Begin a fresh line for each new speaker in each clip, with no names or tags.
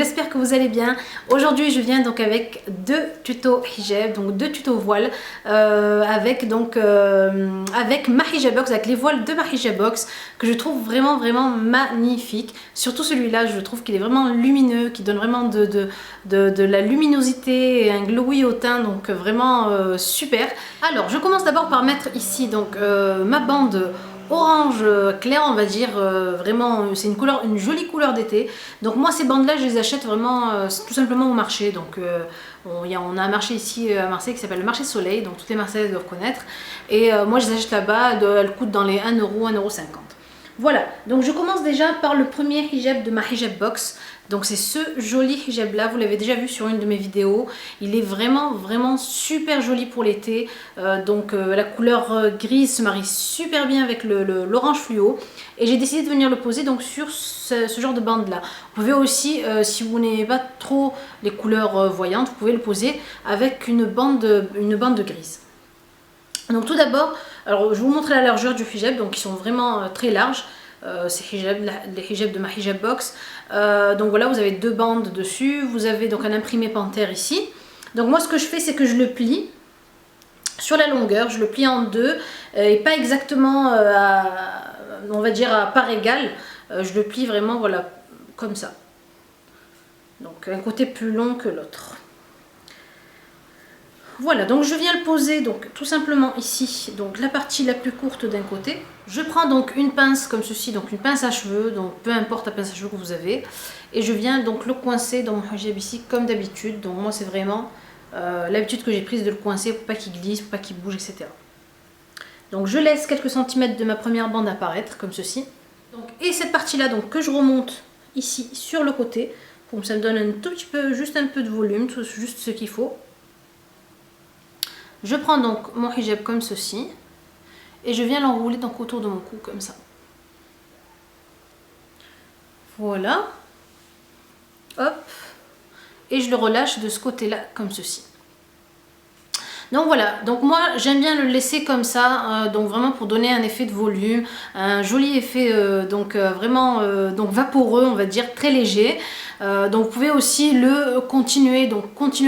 j'espère que vous allez bien. Aujourd'hui je viens donc avec deux tutos hijab, donc deux tutos voiles avec ma hijab box, avec les voiles de ma hijab box que je trouve vraiment magnifique. Surtout celui-là, je trouve qu'il est vraiment lumineux, qui donne vraiment de la luminosité et un glowy au teint, donc vraiment super. Alors je commence d'abord par mettre ici donc ma bande orange clair, on va dire, vraiment c'est une jolie couleur d'été. Donc moi ces bandes là je les achète vraiment tout simplement au marché. Donc on a un marché ici à Marseille qui s'appelle le marché Soleil, donc toutes les Marseillaises doivent connaître, et moi je les achète là-bas, elles coûtent dans les 1 euro, 1,50 €. Voilà, donc je commence déjà par le premier hijab de ma hijab box. Donc c'est ce joli hijab là, vous l'avez déjà vu sur une de mes vidéos. Il est vraiment super joli pour l'été. La couleur grise se marie super bien avec l'orange fluo. Et j'ai décidé de venir le poser donc sur ce genre de bande là. Vous pouvez aussi, si vous n'aimez pas trop les couleurs voyantes, vous pouvez le poser avec une bande grise. Donc tout d'abord, alors je vous montre la largeur du hijab, donc ils sont vraiment très larges. C'est les hijabs de ma hijab box. Donc voilà, vous avez deux bandes dessus, vous avez donc un imprimé panthère ici. Donc moi ce que je fais, c'est que je le plie sur la longueur, je le plie en deux, et pas exactement on va dire à part égale. Je le plie vraiment, voilà, comme ça. Donc un côté plus long que l'autre. Voilà, donc je viens le poser donc tout simplement ici, donc la partie la plus courte d'un côté. Je prends donc une pince comme ceci, donc une pince à cheveux, donc peu importe la pince à cheveux que vous avez, et je viens donc le coincer dans mon hijab ici comme d'habitude. Donc moi c'est vraiment l'habitude que j'ai prise de le coincer pour pas qu'il glisse, pour pas qu'il bouge, etc. Donc je laisse quelques centimètres de ma première bande apparaître comme ceci. Donc, et cette partie là donc que je remonte ici sur le côté, pour que ça me donne un tout petit peu, juste un peu de volume, juste ce qu'il faut. Je prends donc mon hijab comme ceci et je viens l'enrouler donc autour de mon cou comme ça. Voilà. Hop. Et je le relâche de ce côté-là comme ceci. Donc voilà, donc moi j'aime bien le laisser comme ça, donc vraiment pour donner un effet de volume, un joli effet vraiment vaporeux, on va dire, très léger. Donc vous pouvez aussi le continuer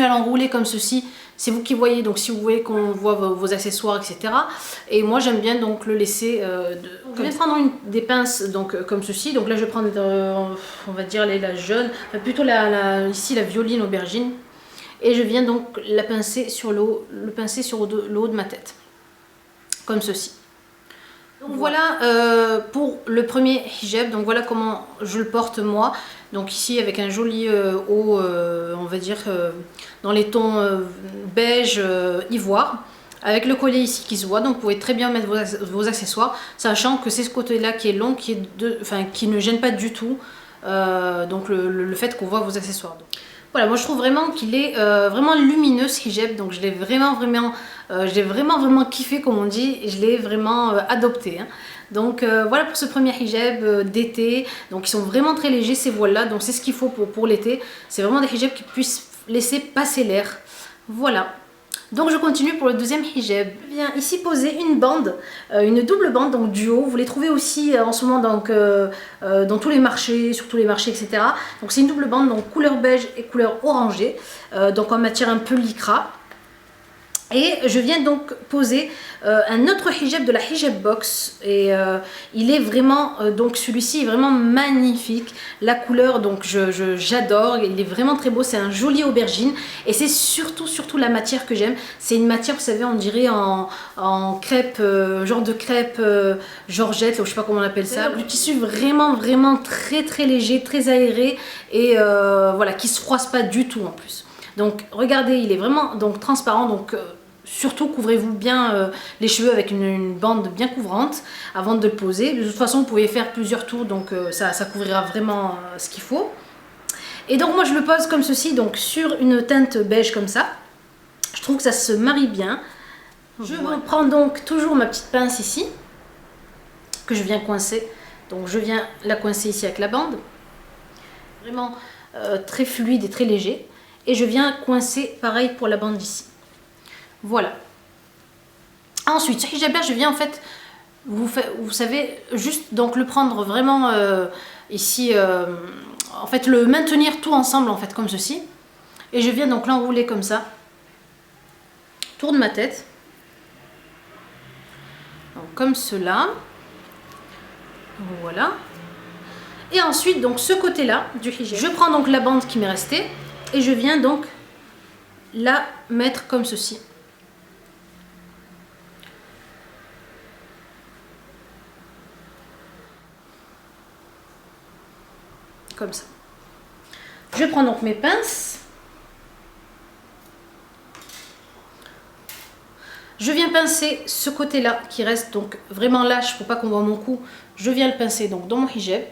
à l'enrouler comme ceci. C'est vous qui voyez, donc si vous voulez qu'on voit vos accessoires, etc. Et moi j'aime bien donc le laisser. Je vais prendre des pinces donc comme ceci. Donc là je vais prendre, on va dire la jaune, enfin, plutôt ici la violine aubergine. Et je viens donc la pincer sur le haut de ma tête, comme ceci. Donc voilà pour le premier hijab. Donc voilà comment je le porte moi. Donc ici avec un joli haut, on va dire dans les tons beige, ivoire, avec le collier ici qui se voit. Donc vous pouvez très bien mettre vos accessoires, sachant que c'est ce côté-là qui est long, qui ne gêne pas du tout. Donc le fait qu'on voit vos accessoires. Voilà, moi je trouve vraiment qu'il est vraiment lumineux ce hijab, donc je l'ai vraiment kiffé comme on dit, et je l'ai vraiment adopté. Hein. Donc voilà pour ce premier hijab d'été. Donc ils sont vraiment très légers ces voiles là, donc c'est ce qu'il faut pour l'été. C'est vraiment des hijabs qui puissent laisser passer l'air. Voilà. Donc je continue pour le deuxième hijab. Je viens ici poser une bande, une double bande, donc duo. Vous les trouvez aussi en ce moment donc, dans tous les marchés, sur tous les marchés, etc. Donc c'est une double bande, donc couleur beige et couleur orangée, donc en matière un peu lycra. Et je viens donc poser un autre hijab de la hijab box, et il est vraiment, donc celui-ci est vraiment magnifique. La couleur, donc j'adore, il est vraiment très beau, c'est un joli aubergine, et c'est surtout la matière que j'aime. C'est une matière, vous savez, on dirait en crêpe, genre de crêpe Georgette, là, je sais pas comment on appelle ça. Le tissu vraiment très léger, très aéré, et voilà, qui se froisse pas du tout en plus. Donc regardez, il est vraiment donc transparent, donc surtout couvrez-vous bien les cheveux avec une bande bien couvrante avant de le poser. De toute façon vous pouvez faire plusieurs tours, donc ça couvrira vraiment ce qu'il faut. Et donc moi je le pose comme ceci, donc sur une teinte beige comme ça. Je trouve que ça se marie bien. Je reprends donc toujours ma petite pince ici, que je viens coincer. Donc je viens la coincer ici avec la bande. Vraiment très fluide et très léger. Et je viens coincer pareil pour la bande ici. Voilà. Ensuite, ce hijab là, je viens en fait, vous savez, juste donc le prendre vraiment ici en fait le maintenir tout ensemble en fait comme ceci. Et je viens donc l'enrouler comme ça. Tourne ma tête. Donc, comme cela. Voilà. Et ensuite donc ce côté là du hijab, je prends donc la bande qui m'est restée et je viens donc la mettre comme ceci. Comme ça. Je prends donc mes pinces. Je viens pincer ce côté-là qui reste donc vraiment lâche pour pas qu'on voit mon cou. Je viens le pincer donc dans mon hijab.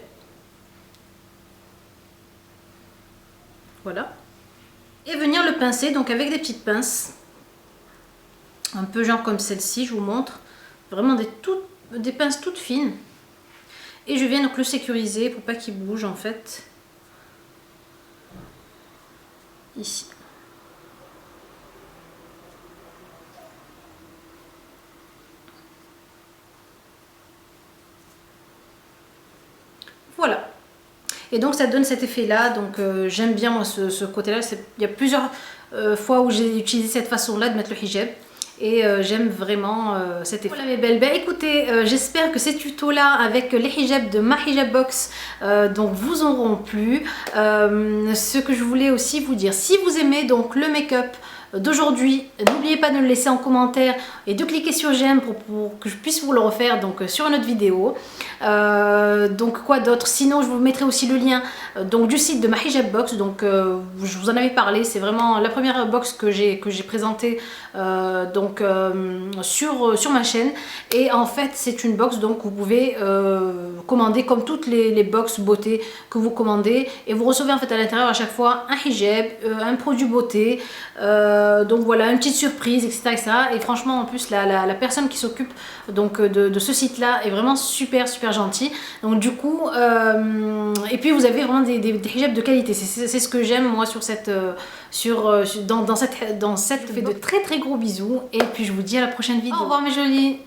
Voilà. Et venir le pincer donc avec des petites pinces. Un peu genre comme celle-ci, je vous montre. Vraiment des pinces toutes fines. Et je viens donc le sécuriser pour pas qu'il bouge en fait. Ici. Voilà. Et donc ça donne cet effet là, donc j'aime bien moi ce côté là. Il y a plusieurs fois où j'ai utilisé cette façon là de mettre le hijab. Et j'aime vraiment cet effet. Voilà mes belles, ben, écoutez, j'espère que ces tutos là avec les hijabs de MyHijabBox donc vous auront plu. Ce que je voulais aussi vous dire, si vous aimez donc le make-up d'aujourd'hui, n'oubliez pas de le laisser en commentaire et de cliquer sur j'aime pour que je puisse vous le refaire donc sur une autre vidéo. Donc quoi d'autre, sinon je vous mettrai aussi le lien donc du site de MyHijabBox. Donc je vous en avais parlé, c'est vraiment la première box que j'ai présentée donc sur ma chaîne. Et en fait c'est une box donc vous pouvez commander comme toutes les box beauté que vous commandez, et vous recevez en fait à l'intérieur à chaque fois un hijab, un produit beauté, donc voilà, une petite surprise, etc. Et franchement en plus la personne qui s'occupe donc de ce site là est vraiment super gentille. Donc du coup et puis vous avez vraiment des hijabs de qualité, c'est ce que j'aime moi sur cette dans cette. Je vous fais de très gros bisous et puis je vous dis à la prochaine vidéo. Au revoir mes jolies.